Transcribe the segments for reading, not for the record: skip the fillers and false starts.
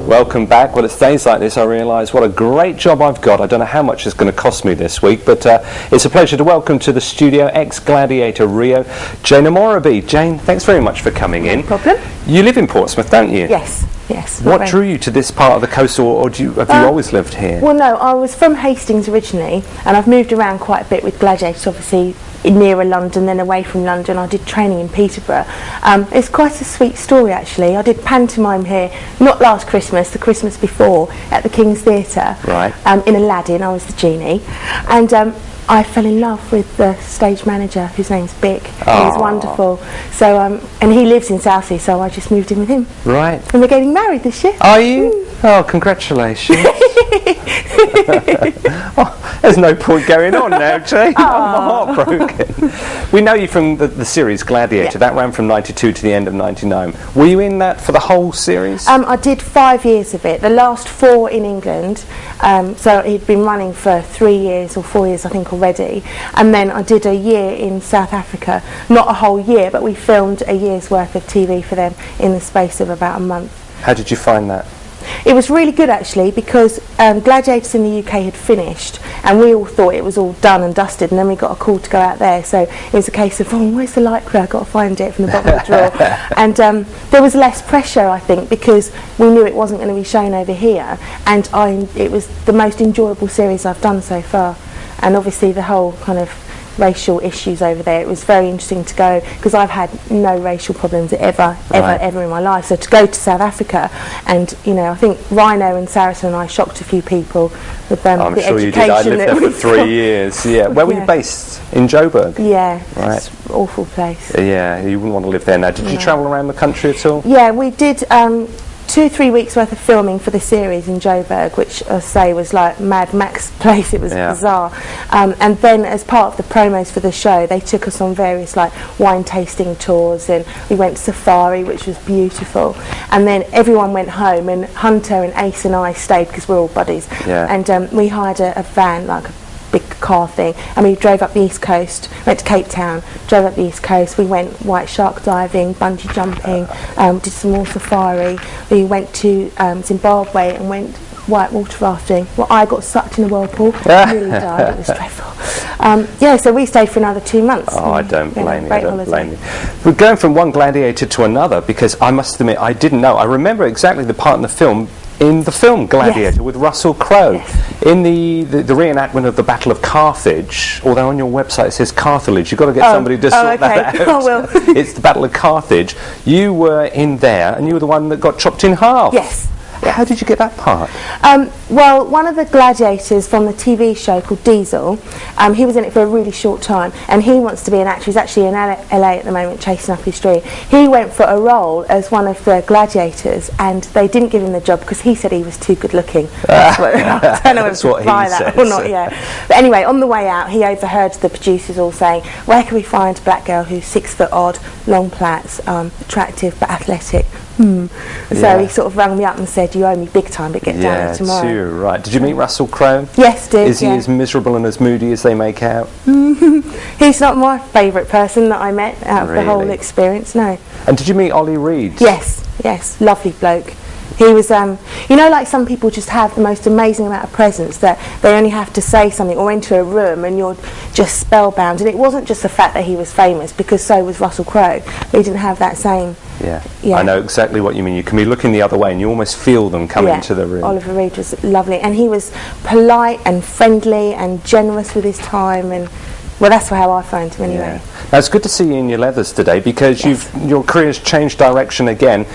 Welcome back. Well, it's days like this I realise what a great job I've got. I don't know how much it's going to cost me this week, but it's a pleasure to welcome to the studio ex-Gladiator Rio, Jane Omorogbe. Jane, thanks very much for coming in. No problem. You live in Portsmouth, don't you? Yes, yes. What drew you to this part of the coast, or have you always lived here? Well, no, I was from Hastings originally, and I've moved around quite a bit with Gladiator, obviously nearer London, then away from London. I did training in Peterborough. It's quite a sweet story, actually. I did pantomime here, not last Christmas, the Christmas before, at the King's Theatre. Right. In Aladdin, I was the genie. And I fell in love with the stage manager, whose name's Bick. He was wonderful. So, and he lives in Southsea, so I just moved in with him. Right. And we're getting married this year. Are you? Oh, congratulations. Oh, there's no point going on now, Jane. I'm heartbroken. We know you from the series Gladiator. Yeah. That ran from 92 to the end of 99. Were you in that for the whole series? I did 5 years of it. The last 4 in England. So it'd been running for 3 years or 4 years, I think, already. And then I did a year in South Africa. Not a whole year, but we filmed a year's worth of TV for them in the space of about a month. How did you find that? It was really good, actually, because Gladiators in the UK had finished and we all thought it was all done and dusted, and then we got a call to go out there, so it was a case of, oh, where's the lycra? I've got to find it from the bottom of the drawer. And there was less pressure, I think, because we knew it wasn't going to be shown over here, and it was the most enjoyable series I've done so far. And obviously the whole kind of racial issues over there, it was very interesting to go, because I've had no racial problems ever in my life. So to go to South Africa, and I think Rhino and Saracen and I shocked a few people with the I'm sure education. You did. I lived there for 3 years. Yeah. Where were you based? In Joburg? Yeah. Right. It's an awful place. Yeah, you wouldn't want to live there now. Did you travel around the country at all? Yeah, we did 2-3 weeks worth of filming for the series in Joburg, which I say was like Mad Max place. It was bizarre. And then as part of the promos for the show, they took us on various like wine tasting tours, and we went safari, which was beautiful. And then everyone went home, and Hunter and Ace and I stayed because we're all buddies. Yeah. And we hired a van, like a big car thing, and we drove up the East Coast, went to Cape Town, drove up the East Coast. We went white shark diving, bungee jumping, did some more safari. We went to Zimbabwe and went white water rafting. Well, I got sucked in a whirlpool, really died, it was dreadful. So we stayed for another 2 months. Oh, I don't blame you. I don't blame you. We're going from one Gladiator to another, because I must admit I didn't know. I remember exactly the part in the film Gladiator, with Russell Crowe. Yes. In the reenactment of the Battle of Carthage, although on your website it says Carthage, you've got to get somebody to sort that out. Oh, well. It's the Battle of Carthage. You were in there, and you were the one that got chopped in half. Yes. How did you get that part? Well, one of the gladiators from the TV show called Diesel, he was in it for a really short time, and he wants to be an actor. He's actually in LA at the moment, chasing up his dream. He went for a role as one of the gladiators, and they didn't give him the job because he said he was too good looking. I don't know if to buy that or not. Yeah. But anyway, on the way out, he overheard the producers all saying, "Where can we find a black girl who's 6 foot odd, long plaits, attractive but athletic?" So he sort of rang me up and said, "You owe me big time, but get down here tomorrow." Too right. Did you meet Russell Crowe? Yes, did. Is he as miserable and as moody as they make out? He's not my favourite person that I met out of the whole experience, no. And did you meet Ollie Reed? Yes, lovely bloke. He was, like some people just have the most amazing amount of presence that they only have to say something or enter a room and you're just spellbound. And it wasn't just the fact that he was famous, because so was Russell Crowe. But he didn't have that same... Yeah, I know exactly what you mean. You can be looking the other way and you almost feel them coming into the room. Oliver Reed was lovely. And he was polite and friendly and generous with his time, and... Well, that's how I find him anyway. Yeah. Now, it's good to see you in your leathers today, because your career's changed direction again.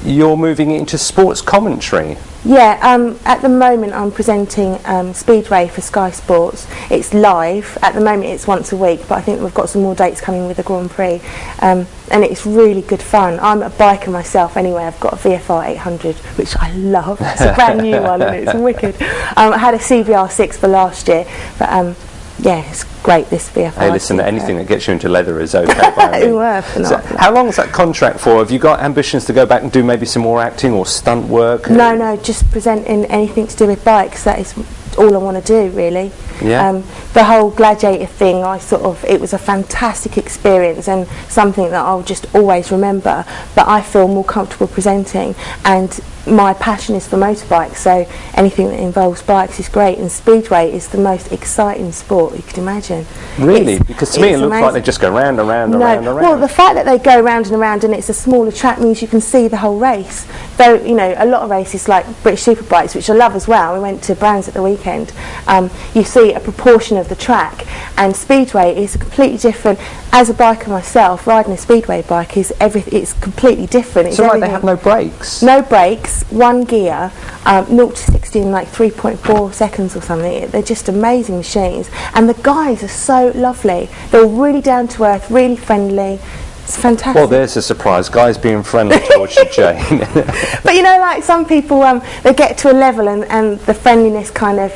You're moving into sports commentary. Yeah, at the moment I'm presenting Speedway for Sky Sports. It's live. At the moment it's once a week, but I think we've got some more dates coming with the Grand Prix. And it's really good fun. I'm a biker myself anyway. I've got a VFR 800, which I love. It's a brand new one and it's wicked. I had a CBR 6 for last year, but it's great, this VFR. Hey, listen, anything that gets you into leather is okay by me. So how long is that contract for? Have you got ambitions to go back and do maybe some more acting or stunt work? No, just presenting anything to do with bikes. That is all I want to do, really. Yeah. The whole Gladiator thing, it was a fantastic experience and something that I'll just always remember, but I feel more comfortable presenting. And my passion is for motorbikes, so anything that involves bikes is great, and speedway is the most exciting sport you could imagine. Really? Because to me it looks like they just go round and round and round and round. Well, the fact that they go round and around and it's a smaller track means you can see the whole race. Though, you know, a lot of races like British Superbikes, which I love as well, we went to Brands at the weekend, you see a proportion of the track, and speedway is completely different. As a biker myself, riding a speedway bike is it's completely different. It's so they have no brakes? No brakes, one gear, 0 to 60 in like 3.4 seconds or something. They're just amazing machines, and the guys are so lovely. They're really down to earth, really friendly. It's fantastic. Well, there's a surprise, guys being friendly towards you, Jane. But you know, like some people, they get to a level and the friendliness kind of,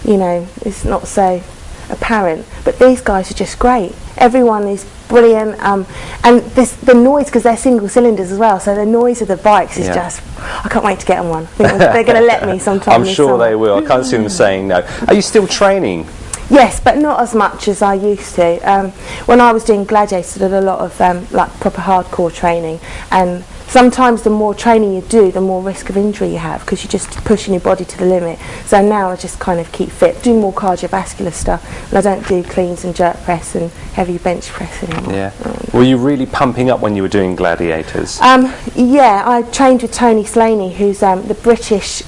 you know, is not so apparent. But these guys are just great. Everyone is brilliant, and the noise, because they're single cylinders as well, so the noise of the bikes is just, I can't wait to get on one. I think they're going to let me sometime. I'm sure they will. I can't see them saying no. Are you still training? Yes, but not as much as I used to. When I was doing Gladiator, I did a lot of like proper hardcore training, and sometimes the more training you do, the more risk of injury you have, because you're just pushing your body to the limit. So now I just kind of keep fit, do more cardiovascular stuff, and I don't do cleans and jerk press and heavy bench press anymore. Yeah. Were you really pumping up when you were doing Gladiators? Yeah, I trained with Tony Slaney, who's the British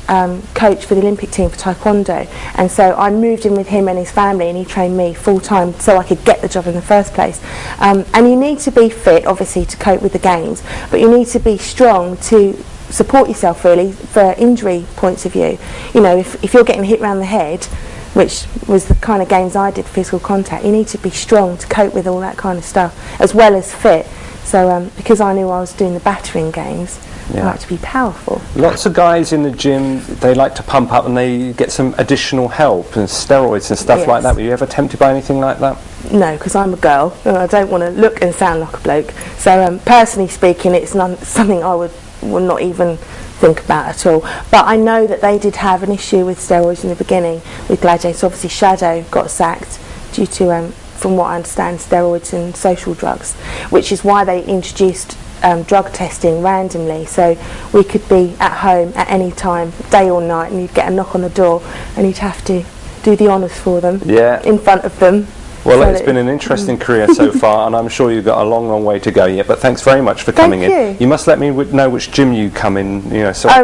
coach for the Olympic team for Taekwondo, and so I moved in with him and his family, and he trained me full time so I could get the job in the first place. And you need to be fit, obviously, to cope with the games, but you need to be strong to support yourself, really, for injury points of view. You know, if you're getting hit around the head, which was the kind of games I did, physical contact, you need to be strong to cope with all that kind of stuff, as well as fit. So because I knew I was doing the battering games, I like to be powerful. Lots of guys in the gym, they like to pump up and they get some additional help and steroids and stuff like that. Were you ever tempted by anything like that? No, because I'm a girl and I don't want to look and sound like a bloke. So personally speaking, it's something I would not even think about at all. But I know that they did have an issue with steroids in the beginning with Gladiator. Obviously Shadow got sacked due to, from what I understand, steroids and social drugs, which is why they introduced drug testing randomly, so we could be at home at any time, day or night, and you'd get a knock on the door and you'd have to do the honours for them in front of them. Well, so it's been an interesting career so far, and I'm sure you've got a long, long way to go yet, but thanks very much for coming in. You must let me know which gym you come in, you know, so I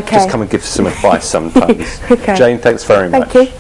can just come and give some advice sometimes. Jane, thanks very much. Thank you.